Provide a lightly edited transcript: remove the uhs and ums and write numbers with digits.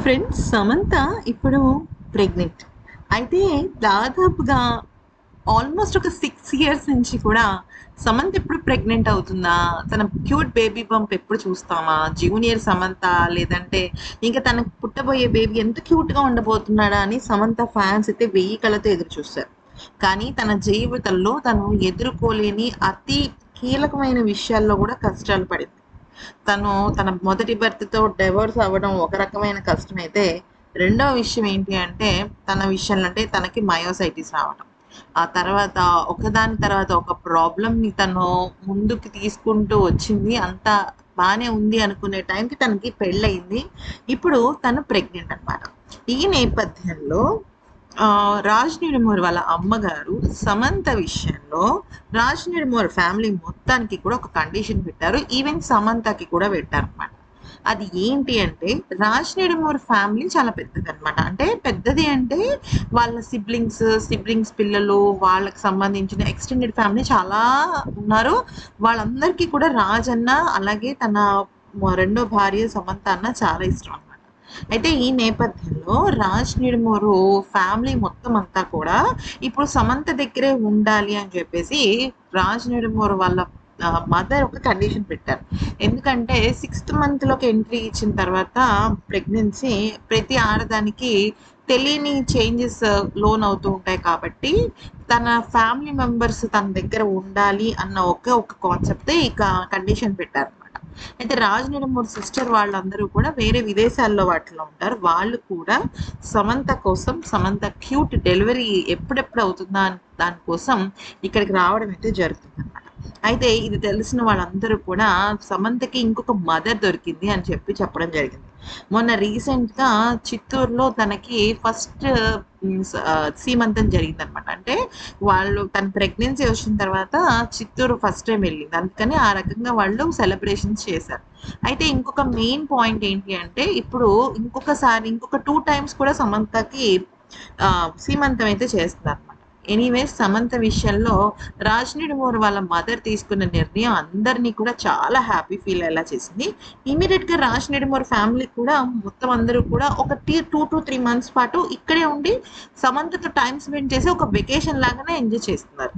Friends, Samantha ఇప్పుడు pregnant. అయితే దాదాపుగా ఆల్మోస్ట్ ఒక 6 ఇయర్స్ నుంచి కూడా సమంత ఎప్పుడు ప్రెగ్నెంట్ అవుతుందా? తన క్యూట్ బేబీ బంప్ ఎప్పుడు చూస్తామా? జూనియర్ సమంత లేదంటే ఇంకా తనకు పుట్టబోయే బేబీ ఎంత క్యూట్‌గా ఉండబోతున్నాడా అని సమంత ఫ్యాన్స్ అయితే వెయ్యి కళ్ళతో ఎదురు చూస్తారు. కానీ తన జీవితంలో తను ఎదుర్కోలేని అతి కీలకమైన విషయాల్లో కూడా కష్టాలు పడింది. తను తన మొదటి భర్తతో డైవోర్స్ అవ్వడం ఒక రకమైన కష్టమైతే, రెండో విషయం ఏంటి అంటే, తన విషయంలో అంటే తనకి మయోసైటిస్ రావడం. ఆ తర్వాత ఒకదాని తర్వాత ఒక ప్రాబ్లమ్‌ని తను ముందుకు తీసుకుంటూ వచ్చింది. అంతా బానే ఉంది అనుకునే టైంకి తనకి పెళ్ళయింది. ఇప్పుడు తను ప్రెగ్నెంట్ అనమాట. ఈ నేపథ్యంలో 'రాజ్ నిడుమూరి' వాళ్ళ అమ్మగారు సమంత విషయంలో 'రాజ్ నిడుమూరి' ఫ్యామిలీ మొత్తానికి కూడా ఒక కండిషన్ పెట్టారు. ఈవెన్ సమంతకి కూడా పెట్టారనమాట. అది ఏంటి అంటే 'రాజ్ నిడుమూరి' ఫ్యామిలీ చాలా పెద్దదనమాట. అంటే పెద్దది అంటే వాళ్ళ సిబ్లింగ్స్ పిల్లలు, వాళ్ళకి సంబంధించిన ఎక్స్‌టెండెడ్ ఫ్యామిలీ చాలా ఉన్నారు. వాళ్ళందరికీ కూడా రాజ్ అన్న, అలాగే తన రెండో భార్య సమంత అన్న చాలా ఇష్టం అనమాట. అయితే ఈ నేపథ్యంలో 'రాజ్ నిడుమూరు' ఫ్యామిలీ మొత్తం అంతా కూడా ఇప్పుడు సమంత దగ్గరే ఉండాలి అని చెప్పేసి 'రాజ్ నిడుమూరు' వాళ్ళ మదర్ ఒక కండిషన్ పెట్టారు. ఎందుకంటే 6థ్ మంత్‌లోకి ఎంట్రీ ఇచ్చిన తర్వాత ప్రెగ్నెన్సీ ప్రతి ఆడదానికి తెలియని చేంజెస్ లోనవుతూ ఉంటాయి కాబట్టి, తన ఫ్యామిలీ మెంబర్స్ తన దగ్గర ఉండాలి అన్న ఒకే ఒక కాన్సెప్ట్‌తో ఇక కండిషన్ పెట్టారనమాట. అయితే 'రాజ్ నిడుమూరి' సిస్టర్ వాళ్ళందరూ కూడా వేరే విదేశాల్లో వాటిలో ఉంటారు. వాళ్ళు కూడా సమంత కోసం, సమంత క్యూట్ డెలివరీ ఎప్పుడెప్పుడు అవుతుందా అని దాని కోసం ఇక్కడికి రావడం అయితే జరుగుతుందనమాట. అయితే ఇది తెలిసిన వాళ్ళందరూ కూడా సమంతకి ఇంకొక మదర్ దొరికింది అని చెప్పడం జరిగింది. మొన్న రీసెంట్‌గా చిత్తూరులో తనకి ఫస్ట్ సీమంతం జరిగిందనమాట. అంటే తన ప్రెగ్నెన్సీ వచ్చిన తర్వాత చిత్తూరు ఫస్ట్ టైమ్ వెళ్ళింది. అందుకని ఆ రకంగా వాళ్ళు సెలబ్రేషన్స్ చేశారు. అయితే ఇంకొక మెయిన్ పాయింట్ ఏంటి అంటే ఇప్పుడు ఇంకొక 2 టైమ్స్ కూడా సమంతకి సీమంతం అయితే చేస్తున్నారనమాట. ఎనీవేస్ సమంత విషయంలో 'రాజ్ నిడుమూరి' వాళ్ళ మదర్ తీసుకున్న నిర్ణయం అందరిని కూడా చాలా హ్యాపీ ఫీల్ అయ్యేలా చేసింది. ఇమ్మీడియేట్‌గా 'రాజ్ నిడుమూరి' ఫ్యామిలీ కూడా మొత్తం అందరూ కూడా ఒక 2-3 మంత్స్ పాటు ఇక్కడే ఉండి సమంతతో టైమ్ స్పెండ్ చేసి ఒక వెకేషన్ లాగానే ఎంజాయ్ చేస్తున్నారు.